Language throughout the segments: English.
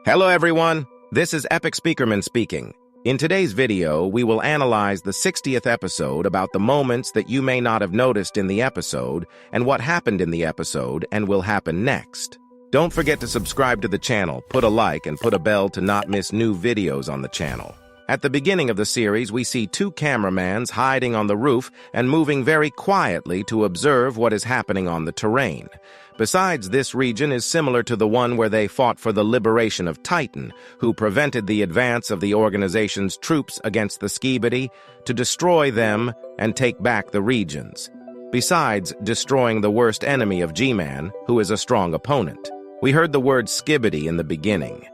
Hello everyone, this is Epic Speakerman speaking. In today's video, we will analyze the 60th episode about the moments that you may not have noticed in the episode and what happened in the episode and will happen next. Don't forget to subscribe to the channel, put a like, and put a bell to not miss new videos on the channel. At the beginning of the series, we see two cameramans hiding on the roof and moving very quietly to observe what is happening on the terrain. Besides, this region is similar to the one where they fought for the liberation of Titan, who prevented the advance of the organization's troops against the Skibidi to destroy them and take back the regions. Besides destroying the worst enemy of G-Man, who is a strong opponent. We heard the word Skibidi in the beginning.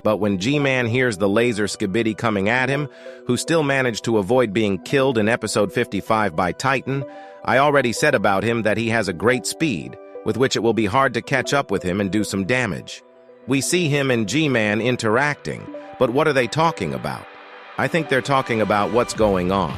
But when G-Man hears the laser Skibidi coming at him, who still managed to avoid being killed in episode 55 by Titan, I already said about him that he has a great speed, with which it will be hard to catch up with him and do some damage. We see him and G-Man interacting, but what are they talking about? I think they're talking about what's going on.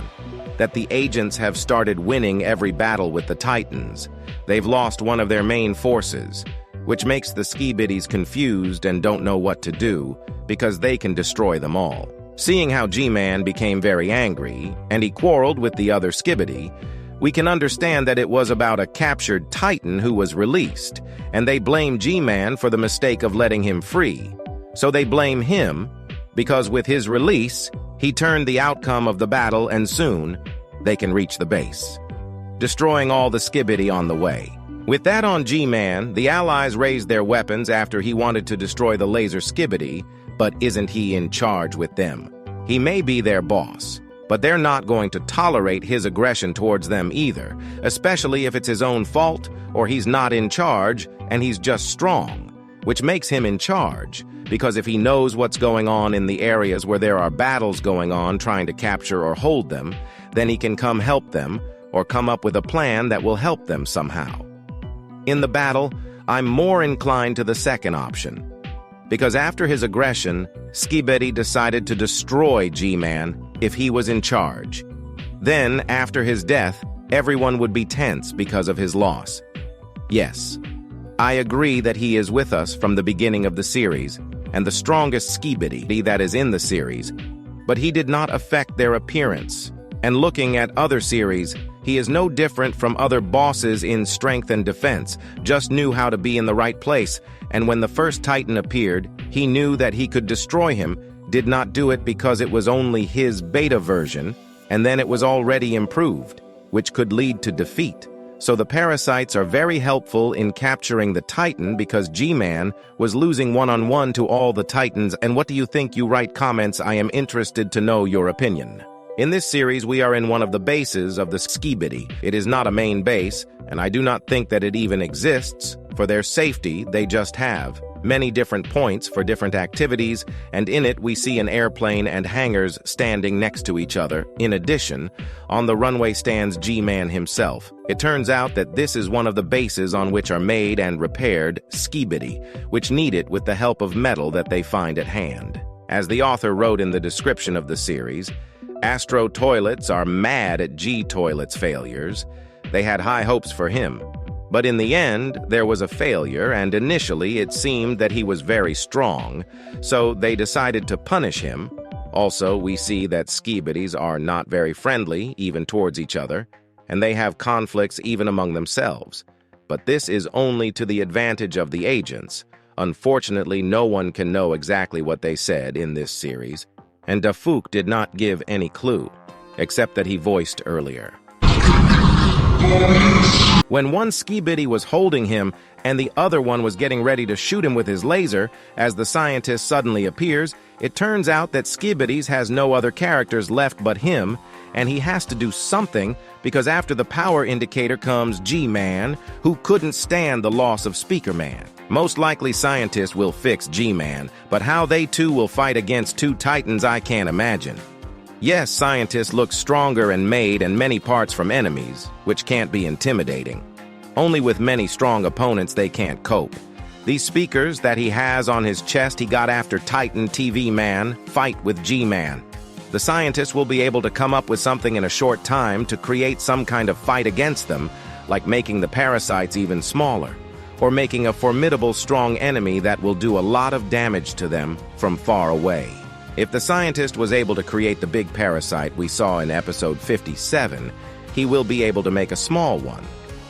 That the agents have started winning every battle with the Titans. They've lost one of their main forces, which makes the Skibidis confused and don't know what to do, because they can destroy them all. Seeing how G-Man became very angry, and he quarreled with the other Skibidi, we can understand that it was about a captured Titan who was released, and they blame G-Man for the mistake of letting him free. So they blame him, because with his release, he turned the outcome of the battle and soon, they can reach the base, destroying all the Skibidi on the way. With that on G-Man, the Allies raised their weapons after he wanted to destroy the laser Skibidi, but isn't he in charge with them? He may be their boss, but they're not going to tolerate his aggression towards them either, especially if it's his own fault or he's not in charge and he's just strong, which makes him in charge, because if he knows what's going on in the areas where there are battles going on trying to capture or hold them, then he can come help them or come up with a plan that will help them somehow. In the battle, I'm more inclined to the second option, because after his aggression, Skibidi decided to destroy G-Man if he was in charge. Then, after his death, everyone would be tense because of his loss. Yes, I agree that he is with us from the beginning of the series, and the strongest Skibidi that is in the series, but he did not affect their appearance. And looking at other series, he is no different from other bosses in strength and defense, just knew how to be in the right place, and when the first Titan appeared, he knew that he could destroy him, did not do it because it was only his beta version, and then it was already improved, which could lead to defeat. So the parasites are very helpful in capturing the Titan because G-Man was losing one-on-one to all the Titans. And what do you think? You write comments. I am interested to know your opinion. In this series, we are in one of the bases of the Skibidi. It is not a main base, and I do not think that it even exists. For their safety, they just have many different points for different activities, and in it we see an airplane and hangars standing next to each other. In addition, on the runway stands G-Man himself. It turns out that this is one of the bases on which are made and repaired Skibidi, which need it with the help of metal that they find at hand. As the author wrote in the description of the series, Astro Toilets are mad at G-Toilet's failures. They had high hopes for him. But in the end, there was a failure, and initially it seemed that he was very strong, so they decided to punish him. Also, we see that Skibidis are not very friendly, even towards each other, and they have conflicts even among themselves. But this is only to the advantage of the agents. Unfortunately, no one can know exactly what they said in this series, and Dafouk did not give any clue, except that he voiced earlier. When one Skibidi was holding him and the other one was getting ready to shoot him with his laser, as the scientist suddenly appears, it turns out that Skibidis has no other characters left but him, and he has to do something because after the power indicator comes G-Man, who couldn't stand the loss of Speakerman. Most likely scientists will fix G-Man, but how they two will fight against two Titans I can't imagine. Yes, scientists look stronger and made in many parts from enemies, which can't be intimidating. Only with many strong opponents they can't cope. These speakers that he has on his chest he got after Titan TV Man fight with G-Man. The scientists will be able to come up with something in a short time to create some kind of fight against them, like making the parasites even smaller, or making a formidable strong enemy that will do a lot of damage to them from far away. If the scientist was able to create the big parasite we saw in episode 57, he will be able to make a small one.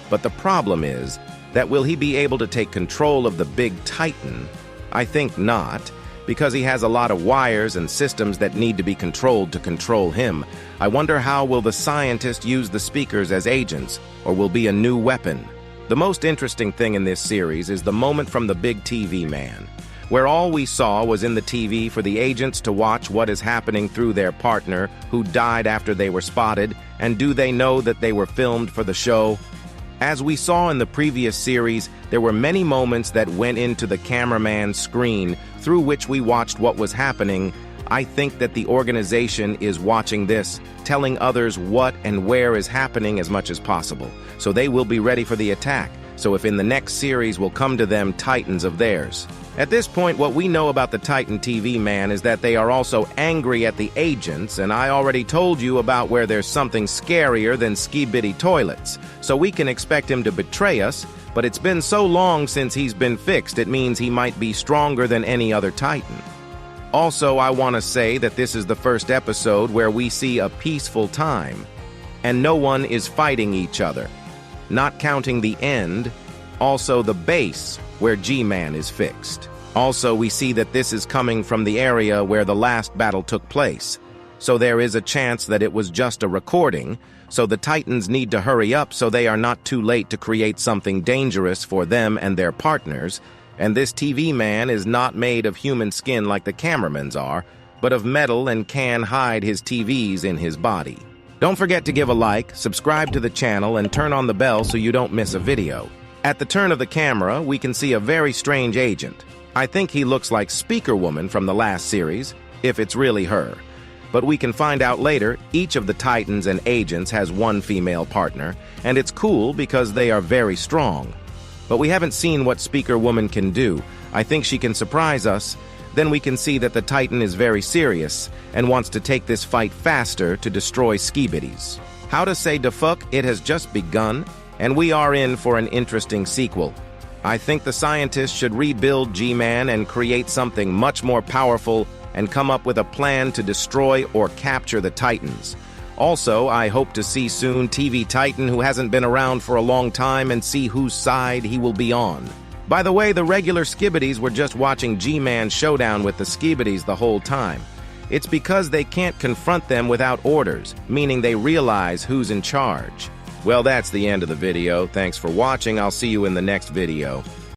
But the problem is that will he be able to take control of the big Titan? I think not, because he has a lot of wires and systems that need to be controlled to control him. I wonder how will the scientist use the speakers as agents, or will be a new weapon? The most interesting thing in this series is the moment from the big TV man, where all we saw was in the TV for the agents to watch what is happening through their partner who died after they were spotted, and do they know that they were filmed for the show? As we saw in the previous series, there were many moments that went into the cameraman's screen through which we watched what was happening. I think that the organization is watching this, telling others what and where is happening as much as possible, so they will be ready for the attack. So if in the next series will come to them Titans of theirs. At this point, what we know about the Titan TV man is that they are also angry at the agents, and I already told you about where there's something scarier than Skibidi Toilets. So we can expect him to betray us, but it's been so long since he's been fixed, it means he might be stronger than any other Titan. Also, I want to say that this is the first episode where we see a peaceful time, and no one is fighting each other. Not counting the end, also the base where G-Man is fixed. Also, we see that this is coming from the area where the last battle took place, so there is a chance that it was just a recording, so the Titans need to hurry up so they are not too late to create something dangerous for them and their partners, and this TV man is not made of human skin like the cameramans are, but of metal and can hide his TVs in his body. Don't forget to give a like, subscribe to the channel, and turn on the bell so you don't miss a video. At the turn of the camera, we can see a very strange agent. I think he looks like Speakerwoman from the last series, if it's really her. But we can find out later, each of the Titans and agents has one female partner, and it's cool because they are very strong. But we haven't seen what Speakerwoman can do. I think she can surprise us. Then we can see that the Titan is very serious and wants to take this fight faster to destroy Skibidis. How to say the fuck, it has just begun, and we are in for an interesting sequel. I think the scientists should rebuild G-Man and create something much more powerful and come up with a plan to destroy or capture the Titans. Also, I hope to see soon TV Titan who hasn't been around for a long time and see whose side he will be on. By the way, the regular Skibidis were just watching G-Man's showdown with the Skibidis the whole time. It's because they can't confront them without orders, meaning they realize who's in charge. Well, that's the end of the video. Thanks for watching. I'll see you in the next video.